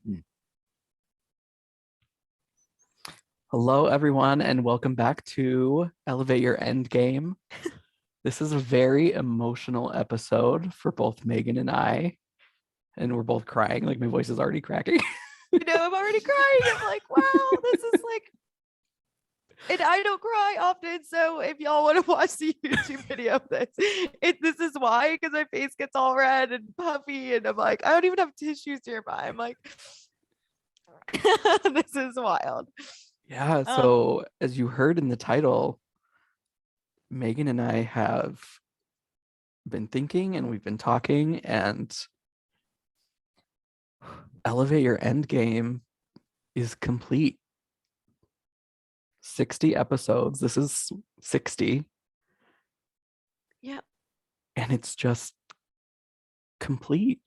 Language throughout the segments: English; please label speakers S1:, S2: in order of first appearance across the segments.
S1: Hmm. Hello, everyone, and welcome back to Elevate Your Endgame. This is a very emotional episode for both Megan and I, and we're both crying. Like my voice is already cracking.
S2: I'm already crying. I'm like, wow, this is like, and I don't cry often. So if y'all want to watch the YouTube video of this is why, because my face gets all red and puffy, and I'm like, I don't even have tissues nearby. I'm like, this is wild.
S1: Yeah,
S2: Um,
S1: so as you heard in the title, Megan and I have been thinking and we've been talking, and Elevate Your Endgame is complete. 60 episodes. This is 60,
S2: yeah.
S1: and it's just complete.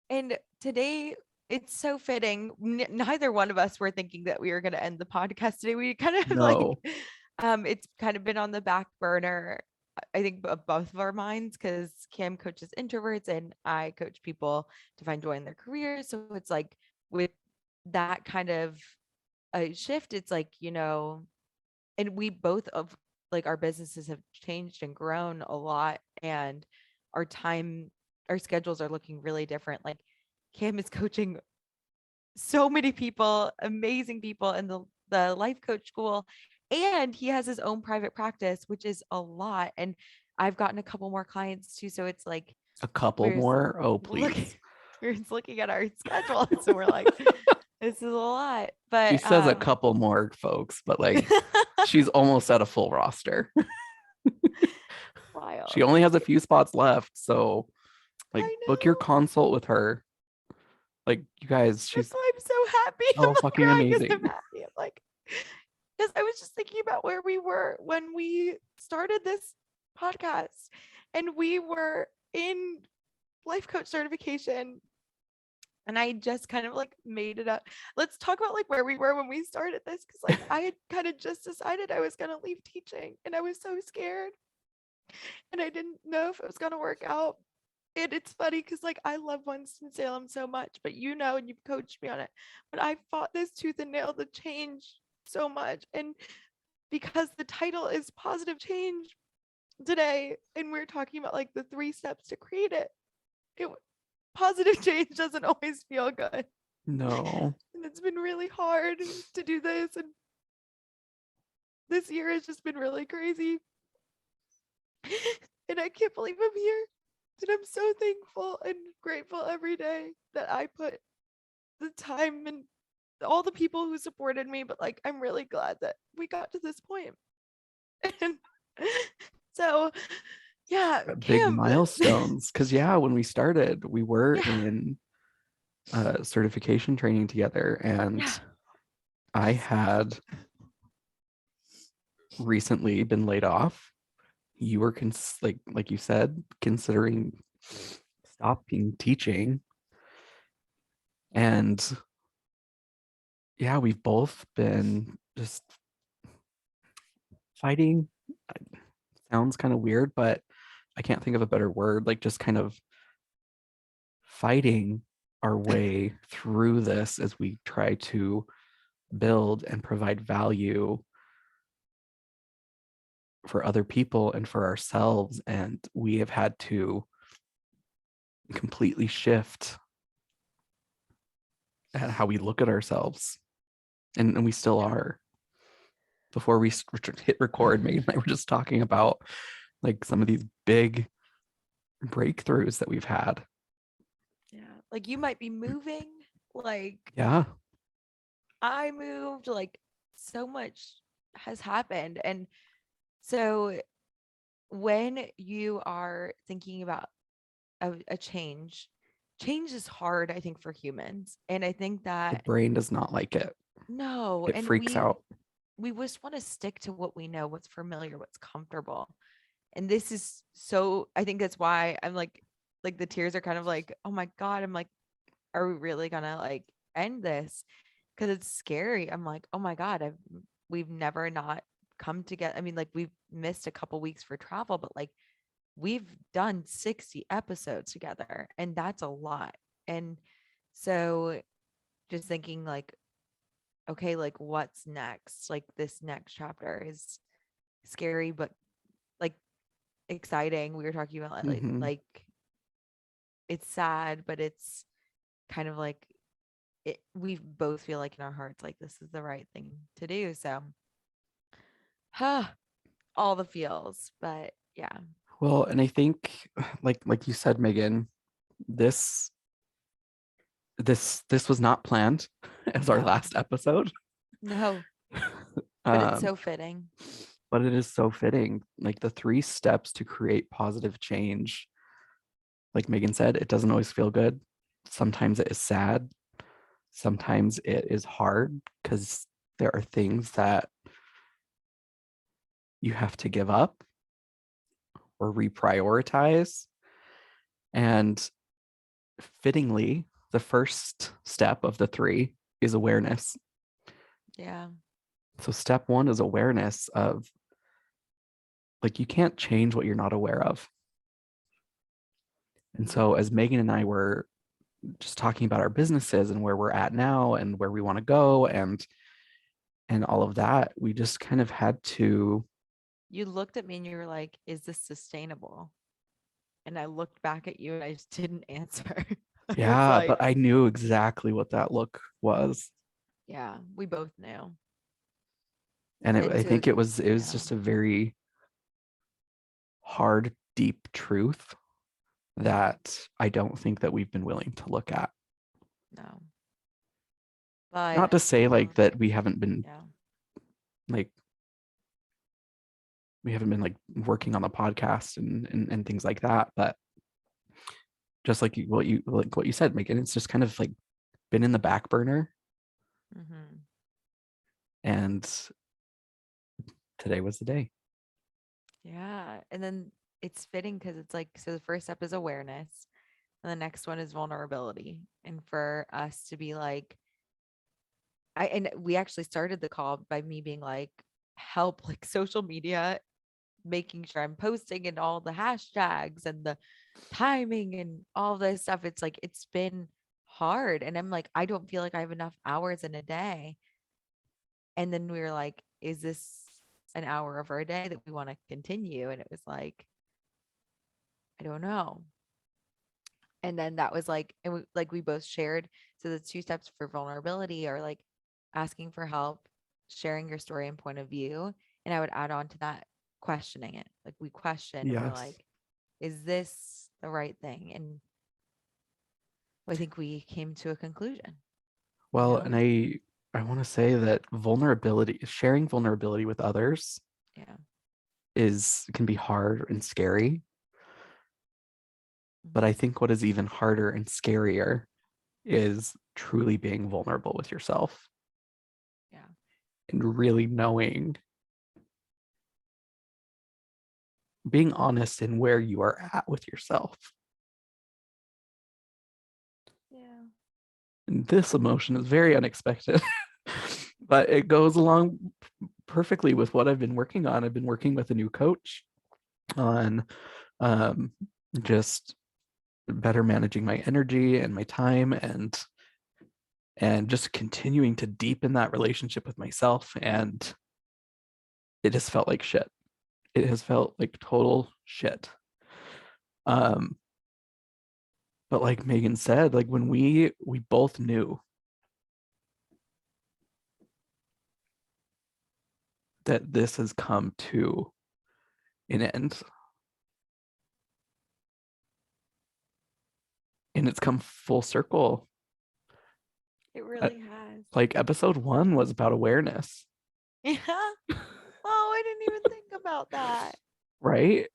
S2: And today it's so fitting. Neither one of us were thinking that we were going to end the podcast today. We kind of like,
S1: No.
S2: it's kind of been on the back burner, I think, of both of our minds, because Cam coaches introverts and I coach people to find joy in their careers. So it's like with that kind of a shift, it's like, and we both of like our businesses have changed and grown a lot, and our time, our schedules are looking really different. Like Cam is coaching so many people, amazing people in the life coach school, and he has his own private practice, which is a lot. And I've gotten a couple more clients too, so it's like
S1: A couple
S2: we're just
S1: more? Oh,
S2: looking
S1: please.
S2: we're just looking at our schedule, so we're like, this is a lot.
S1: She
S2: But
S1: says a couple more folks, but like she's almost at a full roster. She
S2: wild.
S1: only has a few spots left. So like
S2: I
S1: book your
S2: know.
S1: consult with her. Like you guys,
S2: That's
S1: she's
S2: why I'm so happy. I'm
S1: so
S2: like
S1: fucking
S2: crying because
S1: amazing.
S2: I'm happy. I'm like, because I was just thinking about where we were when we started this podcast, and we were in life coach certification, and I just kind of like made it up. Let's talk about like where we were when we started this, because like I had kind of just decided I was going to leave teaching, and I was so scared, and I didn't know if it was going to work out. And it's funny because like I love Winston-Salem so much, but and you've coached me on it. But I fought this tooth and nail to change so much. And because the title is positive change today, and we're talking about like the 3 steps to create it, positive change doesn't always feel good.
S1: No.
S2: And it's been really hard to do this. And this year has just been really crazy. And I can't believe I'm here. And I'm so thankful and grateful every day that I put the time and all the people who supported me. But like, I'm really glad that we got to this point. And so, yeah,
S1: Big
S2: Cam,
S1: milestones. Cause yeah, when we started, we were
S2: yeah,
S1: in certification training together, and
S2: yeah,
S1: I had recently been laid off. You were like you said, considering stopping teaching. And yeah, we've both been just fighting. Sounds kind of weird, but I can't think of a better word. Like just kind of fighting our way through this as we try to build and provide value for other people and for ourselves. And we have had to completely shift at how we look at ourselves. And we still are. Before we hit record, Megan and I were just talking about like some of these big breakthroughs that we've had.
S2: yeah. Like you might be moving, like
S1: Yeah.
S2: I moved, like so much has happened. And so when you are thinking about a change is hard, I think, for humans. And I think
S1: The
S2: that
S1: brain does not like it.
S2: no,
S1: It
S2: and
S1: freaks out.
S2: we just want to stick to what we know, what's familiar, what's comfortable. And this is so, I think that's why I'm like the tears are kind of like, oh my God, I'm like, are we really gonna like end this? Because it's scary. I'm like, oh my God, we've never not come together. I mean, like we've missed a couple weeks for travel, but like we've done 60 episodes together, and that's a lot. And so just thinking like, okay, like what's next? Like this next chapter is scary, but like exciting. We were talking about
S1: Hmm.
S2: like it's sad, but it's kind of like we both feel like in our hearts like this is the right thing to do. So, huh, all the feels, but yeah,
S1: Well, and I think, like you said, Megan, this this was not planned as our
S2: no,
S1: last episode.
S2: no, but it's
S1: Um,
S2: so fitting.
S1: but it is so fitting. Like the three steps to create positive change. Like Megan said, it doesn't always feel good. Sometimes it is sad. Sometimes it is hard because there are things that you have to give up or reprioritize. And fittingly, the first step of the three is awareness.
S2: Yeah,
S1: So, step one is awareness of like, you can't change what you're not aware of. And so, as Megan and I were just talking about our businesses and where we're at now and where we want to go and all of that, we just kind of had to,
S2: you looked at me and you were like, "Is this sustainable?" And I looked back at you and I just didn't answer. I was
S1: yeah,
S2: like,
S1: but I knew exactly what that look was.
S2: yeah, we both knew.
S1: And
S2: And
S1: I
S2: so,
S1: think it was
S2: yeah,
S1: just a very hard, deep truth that I don't think that we've been willing to look at.
S2: no,
S1: Not
S2: but
S1: to say like that
S2: yeah,
S1: like we haven't been like working on the podcast and things like that, but just like what you said, Megan, it's just kind of like been in the back burner.
S2: hmm,
S1: And today was the day.
S2: yeah. And then it's fitting because it's like, so the first step is awareness, and the next one is vulnerability. And for us to be like, and we actually started the call by me being like, help, like social media, making sure I'm posting and all the hashtags and the timing and all this stuff. It's like, it's been hard. And I'm like, I don't feel like I have enough hours in a day. And then we were like, is this an hour of our day that we want to continue? And it was like, I don't know. And then that was like, and we both shared. So the two steps for vulnerability are like asking for help, sharing your story and point of view. And I would add on to that, questioning it. Like we question and we're
S1: Yes.
S2: like, is this the right thing? And I think we came to a conclusion, you
S1: Well,
S2: know?
S1: and I want to say that sharing vulnerability with others
S2: Yeah.
S1: is can be hard and scary. But I
S2: Mhm.
S1: think what is even harder and scarier is truly being vulnerable with yourself
S2: Yeah.
S1: and really knowing, being honest in where you are at with yourself.
S2: Yeah.
S1: And this emotion is very unexpected, but it goes along perfectly with what I've been working on. I've been working with a new coach on um, just better managing my energy and my time and just continuing to deepen that relationship with myself. And it has felt like shit. It has felt like total shit. Um, but like Megan said, like when we both knew that this has come to an end and it's come full circle.
S2: It
S1: Uh,
S2: really has.
S1: Like episode one was about awareness,
S2: Yeah. Oh, I didn't even think about that.
S1: right?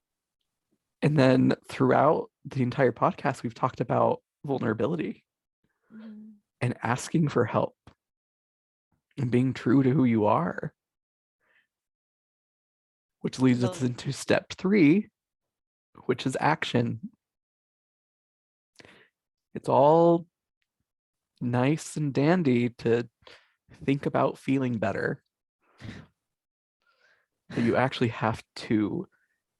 S1: And then throughout the entire podcast, we've talked about vulnerability
S2: Mhm.
S1: and asking for help and being true to who you are, which
S2: And
S1: leads us
S2: the
S1: into step three, which is action. It's all nice and dandy to think about feeling better, but you actually have to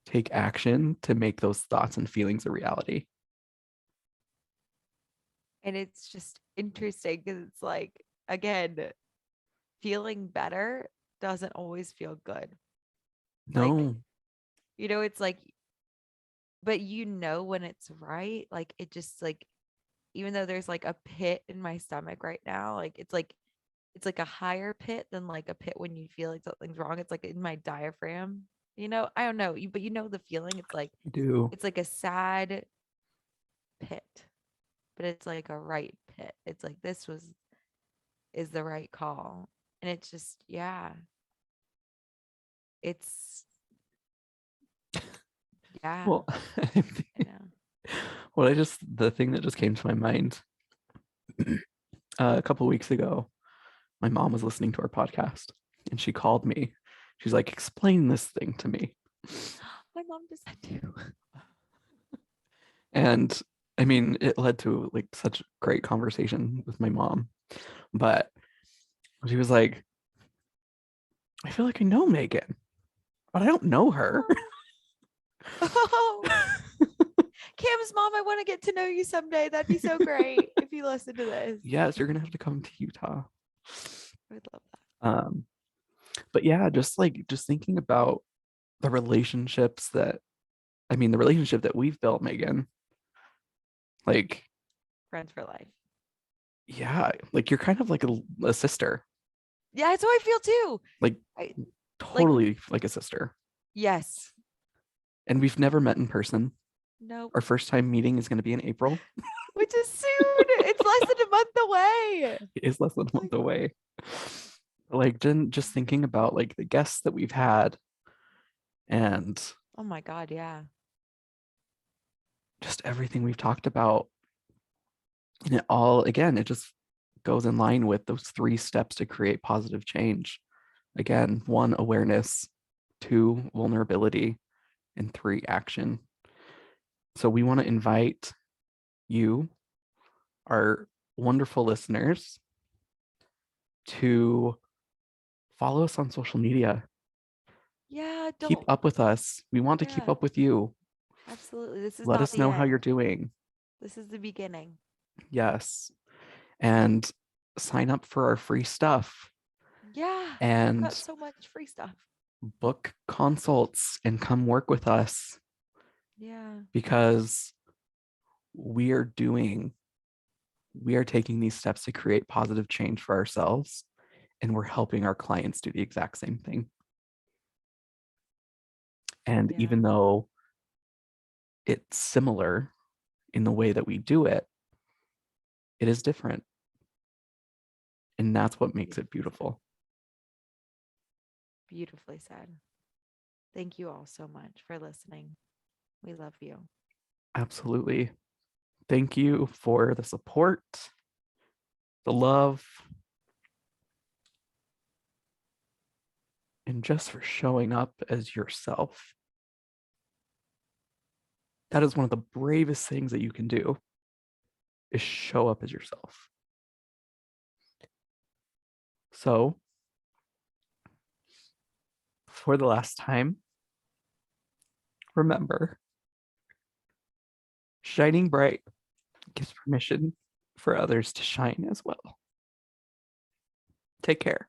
S1: take action to make those thoughts and feelings a reality.
S2: And it's just interesting because it's like, again, feeling better doesn't always feel good. Like,
S1: No.
S2: it's like, but when it's right. Like, it just like, even though there's like a pit in my stomach right now, like, it's like a higher pit than like a pit when you feel like something's wrong. It's like in my diaphragm. I don't know, but the feeling.
S1: I do.
S2: It's like a sad pit, but it's like a right pit. It's like this is the right call. And it's just, yeah, it's, yeah,
S1: Well,
S2: I know.
S1: the thing that just came to my mind a couple weeks ago, my mom was listening to our podcast and she called me. She's like, explain this thing to me.
S2: My mom does that too.
S1: And I mean, it led to like such great conversation with my mom. But she was like, I feel like I know Megan, but I don't know her.
S2: Oh, oh. Cam's mom, I want to get to know you someday. That'd be so great if you listen to this.
S1: Yes, you're gonna have to come to Utah.
S2: I would love that.
S1: Um, but yeah, just thinking about the relationships that the relationship that we've built, Megan, like,
S2: Friends for life.
S1: yeah, like you're kind of like a sister,
S2: Yeah, that's how I feel too.
S1: like
S2: I like,
S1: totally like a sister.
S2: yes.
S1: And we've never met in person.
S2: Nope.
S1: Our first time meeting is going to be in April.
S2: Which is soon. It's less than a month away.
S1: It is less than a month
S2: Like,
S1: away. Like, just thinking about like the guests that we've had and
S2: oh my God, yeah.
S1: just everything we've talked about. And it all, again, it just goes in line with those 3 steps to create positive change. Again, 1, awareness, 2, vulnerability, and 3, action. So we want to invite you, our wonderful listeners, to follow us on social media.
S2: Yeah,
S1: Keep
S2: don't.
S1: up with us. We want to keep
S2: Yeah,
S1: up with you.
S2: absolutely. This is
S1: Let
S2: not
S1: us
S2: the
S1: know how you're
S2: end.
S1: doing.
S2: This is the beginning.
S1: Yes. And sign up for our free stuff
S2: Yeah, we've got
S1: and
S2: so much free stuff.
S1: book consults and come work with us
S2: Yeah,
S1: because we are doing, we are taking these steps to create positive change for ourselves and we're helping our clients do the exact same thing. And
S2: yeah,
S1: even though it's similar in the way that we do it, it is different. And that's what makes it
S2: beautifully said.
S1: beautiful.
S2: Beautifully said. Thank you all so much for listening. We love you.
S1: Absolutely. Thank you for the support, the love, and just for showing up as yourself. That is one of the bravest things that you can do is show up as yourself. So, for the last time, remember, shining bright gives permission for others to shine as well. Take care.